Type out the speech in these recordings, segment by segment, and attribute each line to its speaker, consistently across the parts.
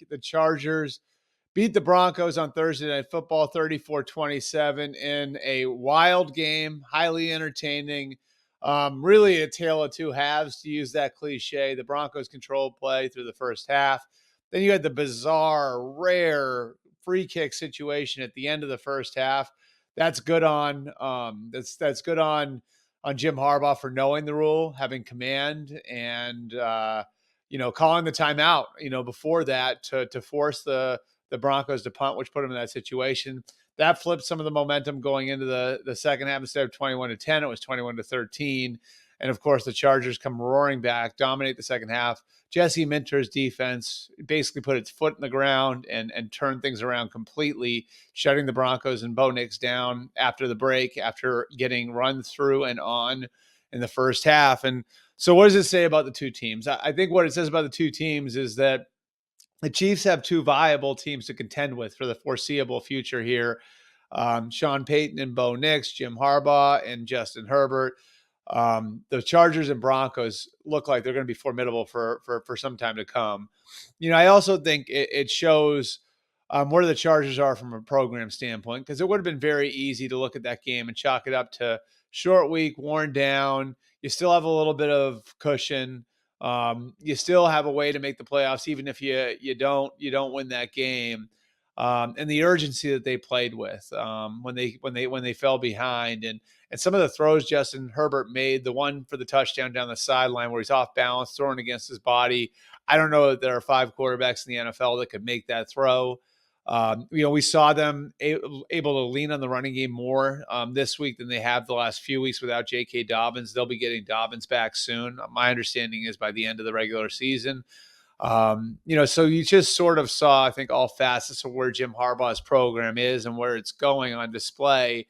Speaker 1: the Chargers beat the Broncos on Thursday Night Football 34-27 in a wild game, highly entertaining. Really a tale of two halves, to use that cliche. The Broncos controlled play through the first half. Then you had the bizarre, rare free kick situation at the end of the first half. That's good on that's good on Jim Harbaugh for knowing the rule, having command, and calling the timeout. Before that to force the Broncos to punt, which put them in that situation. That flipped some of the momentum going into the second half. Instead of 21-10, it was 21-13. And of course, the Chargers come roaring back, dominate the second half. Jesse Minter's defense basically put its foot in the ground and turned things around completely, shutting the Broncos and Bo Nix down after the break, after getting run through and on in the first half. And so what does it say about the two teams? I think what it says about the two teams is that the Chiefs have two viable teams to contend with for the foreseeable future here. Sean Payton and Bo Nix, Jim Harbaugh and Justin Herbert. The Chargers and Broncos look like they're going to be formidable for some time to come. I also think it shows where the Chargers are from a program standpoint, because it would have been very easy to look at that game and chalk it up to short week, worn down. You still have a little bit of cushion. You still have a way to make the playoffs, even if you don't win that game. And the urgency that they played with when they fell behind, and some of the throws Justin Herbert made, the one for the touchdown down the sideline where he's off balance, throwing against his body. I don't know that there are 5 quarterbacks in the NFL that could make that throw. We saw them able to lean on the running game more this week than they have the last few weeks without J.K. Dobbins. They'll be getting Dobbins back soon. My understanding is by the end of the regular season. So you just sort of saw, I think, all facets of where Jim Harbaugh's program is and where it's going on display.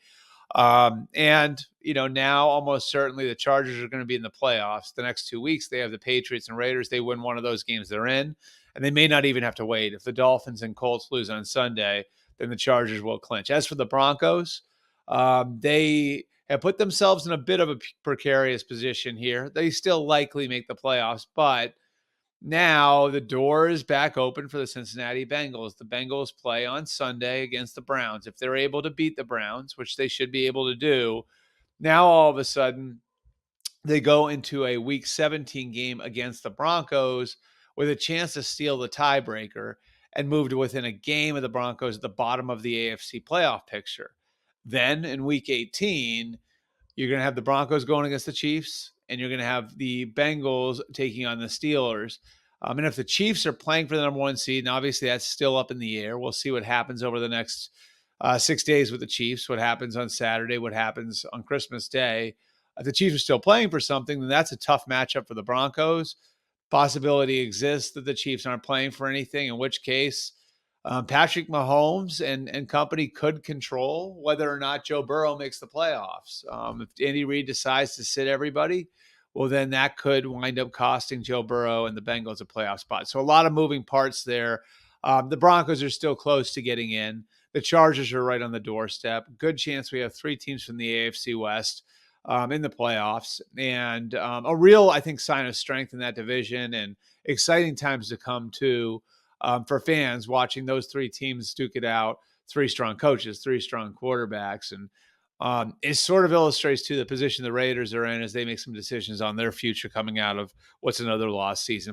Speaker 1: Now almost certainly the Chargers are going to be in the playoffs. The next 2 weeks, they have the Patriots and Raiders. They win one of those games, they're in, and they may not even have to wait. If the Dolphins and Colts lose on Sunday, then the Chargers will clinch. As for the Broncos, they have put themselves in a bit of a precarious position here. They still likely make the playoffs, but now the door is back open for the Cincinnati Bengals. The Bengals play on Sunday against the Browns. If they're able to beat the Browns, which they should be able to do, now all of a sudden they go into a Week 17 game against the Broncos with a chance to steal the tiebreaker and move to within a game of the Broncos at the bottom of the AFC playoff picture. Then in Week 18, you're going to have the Broncos going against the Chiefs, and you're going to have the Bengals taking on the Steelers. And if the Chiefs are playing for the number 1 seed, and obviously that's still up in the air, we'll see what happens over the next 6 days with the Chiefs, what happens on Saturday, what happens on Christmas Day. If the Chiefs are still playing for something, then that's a tough matchup for the Broncos. Possibility exists that the Chiefs aren't playing for anything, in which case Patrick Mahomes and company could control whether or not Joe Burrow makes the playoffs. If Andy Reid decides to sit everybody, well, then that could wind up costing Joe Burrow and the Bengals a playoff spot. So a lot of moving parts there. The Broncos are still close to getting in. The Chargers are right on the doorstep. Good chance we have 3 teams from the AFC West in the playoffs, and a real, I think, sign of strength in that division, and exciting times to come too. For fans watching those 3 teams duke it out, 3 strong coaches, 3 strong quarterbacks. And it sort of illustrates too the position the Raiders are in as they make some decisions on their future coming out of what's another lost season.